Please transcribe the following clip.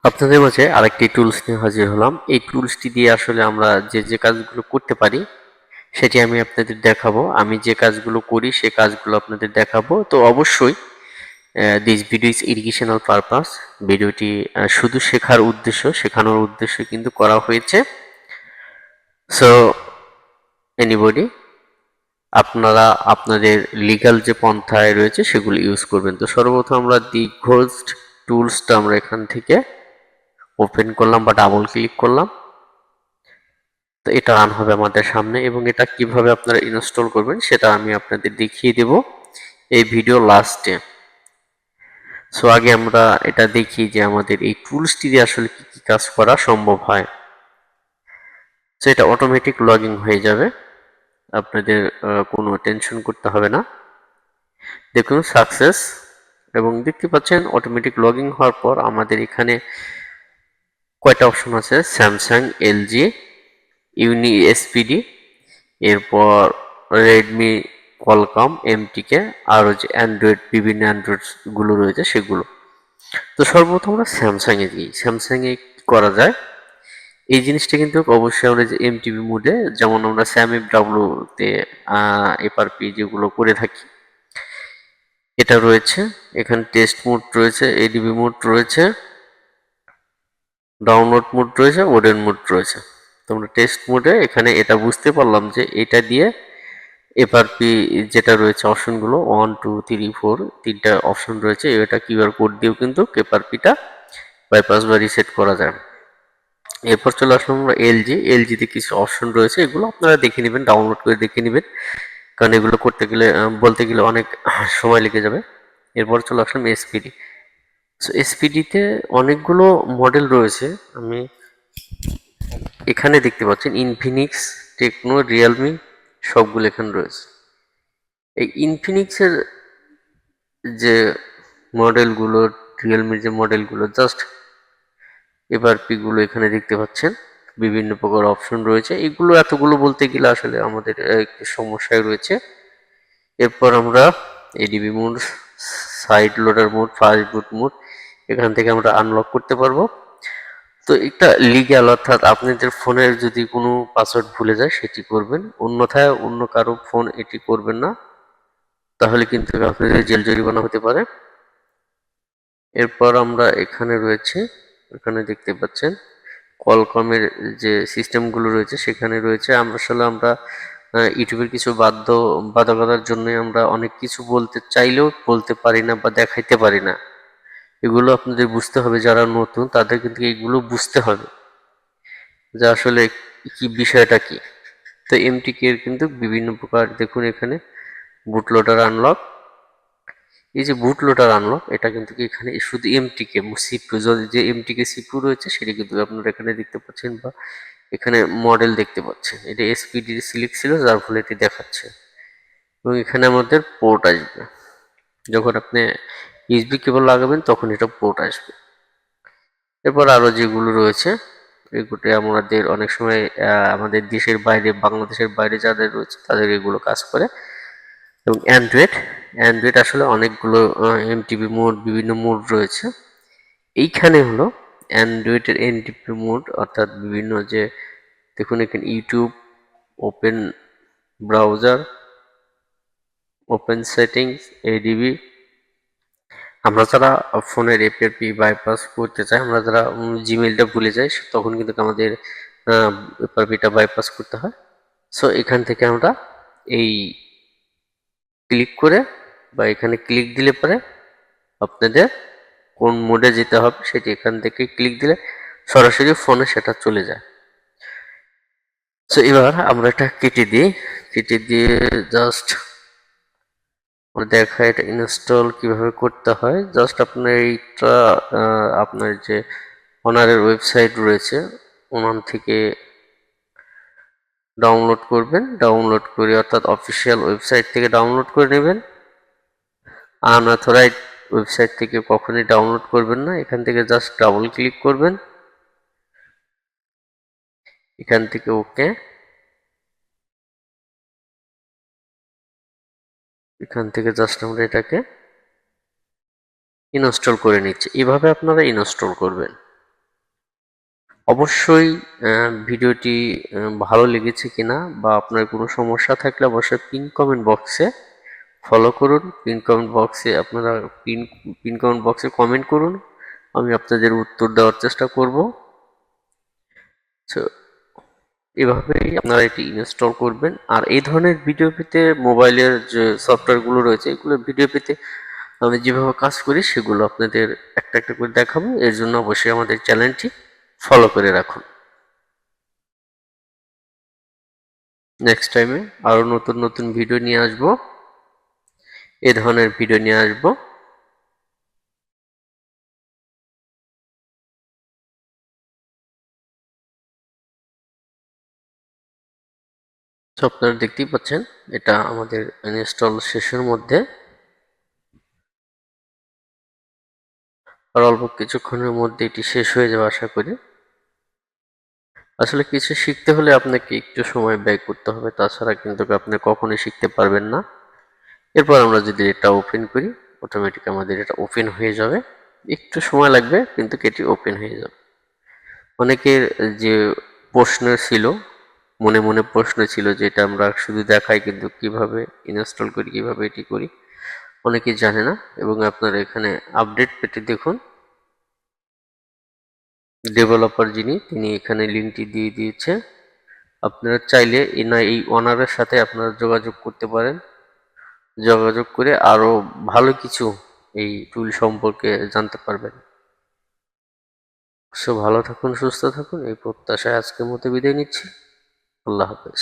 আপনাদের মাঝে আরেকটি টুলস নিয়ে হাজির হলাম। এই টুলসটি দিয়ে আসলে আমরা যে কাজগুলো করতে পারি সেটি আমি আপনাদের দেখাবো। আমি যে কাজগুলো করি সে কাজগুলো আপনাদের দেখাবো। তো অবশ্যই this video is educational purpose. ভিডিওটি শুধু শেখার উদ্দেশ্য, শেখানোর উদ্দেশ্যে কিন্তু করা হয়েছে। সো এনিবডি, আপনারা আপনাদের লিগ্যাল যে পন্থায় রয়েছে সেগুলো ইউজ করবেন। তো সর্বপ্রথম আমরা দি ঘোস্ট টুলসটা আমরা এখান থেকে ওপেন করলাম বা ডাবল ক্লিক করলাম। তো এটা রান হবে আমাদের সামনে এবং এটা কিভাবে আপনারা ইনস্টল করবেন সেটা আমি আপনাদের দেখিয়ে দেব এই ভিডিও লাস্টে। সো আগে আমরা এটা দেখি যে আমাদের এই টুলসটি দিয়ে আসলে কি কি কাজ করা সম্ভব হয়। সো এটা অটোমেটিক লগইন হয়ে যাবে, আপনাদের কোনো টেনশন করতে হবে না। দেখুন সাকসেস, এবং দেখতে পাচ্ছেন অটোমেটিক লগইন হওয়ার পর আমাদের এখানে কয়টা অপশন আছে: স্যামসাং, এলজি, ইউনি এসপিডি, এরপর রেডমি, কোয়ালকম, এমটিকে, আরও যে অ্যান্ড্রয়েড বিভিন্ন অ্যান্ড্রয়েডগুলো রয়েছে সেগুলো। তো সর্বপ্রথম আমরা স্যামসাংয়ে দিই। স্যামসাংয়ে কী করা যায় এই জিনিসটা কিন্তু অবশ্যই আমরা যে এমটিবি মোডে, যেমন আমরা স্যাম এফ ডাব্লুতে এফআরপি যেগুলো করে থাকি এটা রয়েছে। এখানে টেস্ট মোড রয়েছে, এডিবি মোড রয়েছে, ডাউনলোড মোড রয়েছে, ওডেন মোড রয়েছে। তো আমরা টেস্ট মোডে এখানে এটা বুঝতে পারলাম যে এটা দিয়ে এফআরপি যেটা রয়েছে অপশনগুলো 1 2 3 4 তিনটা অপশন রয়েছে, এটা কিউআর কোড দিয়েও কিন্তু এফআরপিটা বাইপাস বা রিসেট করা যায়। এরপর চলে আসলাম আমরা এলজিতে কিছু অপশন রয়েছে, এগুলো আপনারা দেখে নেবেন, ডাউনলোড করে দেখে নেবেন, কারণ এগুলো করতে গেলে বলতে গেলে অনেক সময় লেগে যাবে। এরপর চলে আসলাম এসপিডি। সো এসপিডিতে অনেকগুলো মডেল রয়েছে, আমি এখানে দেখতে পাচ্ছেন ইনফিনিক্স, টেকনো, রিয়েলমি সবগুলো এখানে রয়েছে। এই ইনফিনিক্সের যে মডেলগুলো, রিয়েলমির যে মডেলগুলো, জাস্ট এফআরপিগুলো এখানে দেখতে পাচ্ছেন, বিভিন্ন প্রকার অপশন রয়েছে। এগুলো এতগুলো বলতে গেলে আসলে আমাদের একটু সমস্যায় রয়েছে। এরপর আমরা ADB mode, side loader mode, fast বুট মোড এখান থেকে আমরা আনলক করতে পারবো। তো এটা লিগ্যাল, অর্থাৎ আপনাদের ফোনের যদি কোনো পাসওয়ার্ড ভুলে যায় সেটি করবেন, অন্যথায় অন্য কারো ফোন এটি করবেন না, তাহলে কিন্তু আপনাদের জেল জরিমানা হতে পারে। এরপর আমরা এখানে রয়েছে, এখানে দেখতে পাচ্ছেন কোয়ালকমের যে সিস্টেমগুলো রয়েছে সেখানে রয়েছে। আমরা ইউটিউবের কিছু বাধ্যবাধকতার জন্য আমরা অনেক কিছু বলতে চাইলেও বলতে পারি না বা দেখাইতে পারি না। এগুলো আপনাদের বুঝতে হবে, যারা নতুন তাদের কিন্তু এগুলো বুঝতে হবে যে আসলে কি বিষয়টা কি। তো এমটিকে এর কিন্তু বিভিন্ন প্রকার, দেখুন এখানে বুট লোডার আনলক, এই যে বুট লোডার আনলক এটা কিন্তু এখানে শুধু এমটিকে সিপিইউ, যে এমটিকে সিপিইউ রয়েছে সেটা কিন্তু আপনারা এখানে দেখতে পাচ্ছেন, বা এখানে মডেল দেখতে পাচ্ছেন। এটা এসপিডি সিলেক্ট ছিল যার ফলে এটি দেখাচ্ছে, এবং এখানে আমাদের পোর্ট আসবে, যখন আপনি ইউএসবি কেবল লাগাবেন তখন এটা পোর্ট আসবে। এরপর আরও যেগুলো রয়েছে এগুলো আমাদের অনেক সময় আমাদের দেশের বাইরে, বাংলাদেশের বাইরে যাদের রয়েছে তাদের এগুলো কাজ করে। এবং অ্যান্ড্রয়েড আসলে অনেকগুলো এমটিবি মোড, বিভিন্ন মোড রয়েছে। এইখানে হলো অ্যান্ড্রয়েডের এনটিপি মোড, অর্থাৎ বিভিন্ন যে দেখুন এখানে YouTube, open browser, open settings, ADB. আমরা যারা ফোনের এপিআরপি বাইপাস করতে চাই, আমরা যারা জিমেইলটা ভুলে যাই, তখন কিন্তু আমাদের এপিআরপিটা বাইপাস করতে হয়। সো এখান থেকে আমরা এই ক্লিক করে বা এখানে ক্লিক দিলে পরে আপনাদের কোন মোডে যেতে হবে সেটি এখান থেকে ক্লিক দিলে সরাসরি ফোনে সেটা চলে যায়। সো এবার আমরা এটা কেটে দিই, কেটে দিয়ে জাস্ট দেখা এটা ইনস্টল কিভাবে করতে হয়। জাস্ট আপনার এইটা আপনার যে ওনারের ওয়েবসাইট রয়েছে ওনার থেকে ডাউনলোড করবেন, ডাউনলোড করে অর্থাৎ অফিসিয়াল ওয়েবসাইট থেকে ডাউনলোড করে নেবেন। আনঅথরাইজড ওয়েবসাইট থেকে কখনই ডাউনলোড করবেন না। এখান থেকে জাস্ট ডাবল ক্লিক করবেন, এখান থেকে ওকে, এখান থেকে জাস্ট আমরা এটাকে ইনস্টল করে নিচ্ছি। এভাবে আপনারা ইনস্টল করবেন। অবশ্যই ভিডিওটি ভালো লেগেছে কিনা বা আপনার কোনো সমস্যা থাকলে অবশ্যই পিন কমেন্ট বক্সে ফলো করুন। পিন কমেন্ট বক্সে আপনারা পিন কমেন্ট বক্সে কমেন্ট করুন, আমি আপনাদের উত্তর দেওয়ার চেষ্টা করব। তো এভাবেই আপনারা এটি ইনস্টল করবেন। আর এই ধরনের ভিডিও পেতে মোবাইলের যে সফটওয়্যারগুলো রয়েছে এগুলো ভিডিও পেতে আমি যেভাবে কাজ করি সেগুলো আপনাদের একটা একটা করে দেখাবো। এর জন্য অবশ্যই আমাদের চ্যানেলটি ফলো করে রাখুন। নেক্সট টাইমে আরও নতুন নতুন ভিডিও নিয়ে আসবো, এ ধরনের ভিডিও নিয়ে আসবো। তো আপনারা দেখতেই পাচ্ছেন এটা আমাদের ইনস্টল শেষের মধ্যে, আর অল্প কিছুক্ষণের মধ্যে এটি শেষ হয়ে যাবে আশা করি। আসলে কিছু শিখতে হলে আপনাকে একটু সময় ব্যয় করতে হবে, তাছাড়া কিন্তু আপনি কখনোই শিখতে পারবেন না। এরপর আমরা যদি এটা ওপেন করি অটোমেটিক আমাদের এটা ওপেন হয়ে যাবে। একটু সময় লাগবে কিন্তু এটি ওপেন হয়ে যাবে। অনেকের যে প্রশ্ন ছিল, মনে মনে প্রশ্ন ছিল যে এটা আমরা শুধু দেখাই কিন্তু কিভাবে ইনস্টল করি, কিভাবে এটি করি, অনেকেই জানে না। এবং আপনারা এখানে আপডেট পেতে দেখুন, ডেভেলপার যিনি তিনি এখানে লিঙ্কটি দিয়ে দিয়েছে। আপনারা চাইলে এই ওনারের সাথে আপনারা যোগাযোগ করতে পারেন, যোগাযোগ করে আরো ভালো কিছু এই টুল সম্পর্কে জানতে পারবেন। সো ভালো থাকুন, সুস্থ থাকুন, এই প্রত্যাশায় আজকের মতো বিদায় নিচ্ছি। আল্লাহ হাফেজ।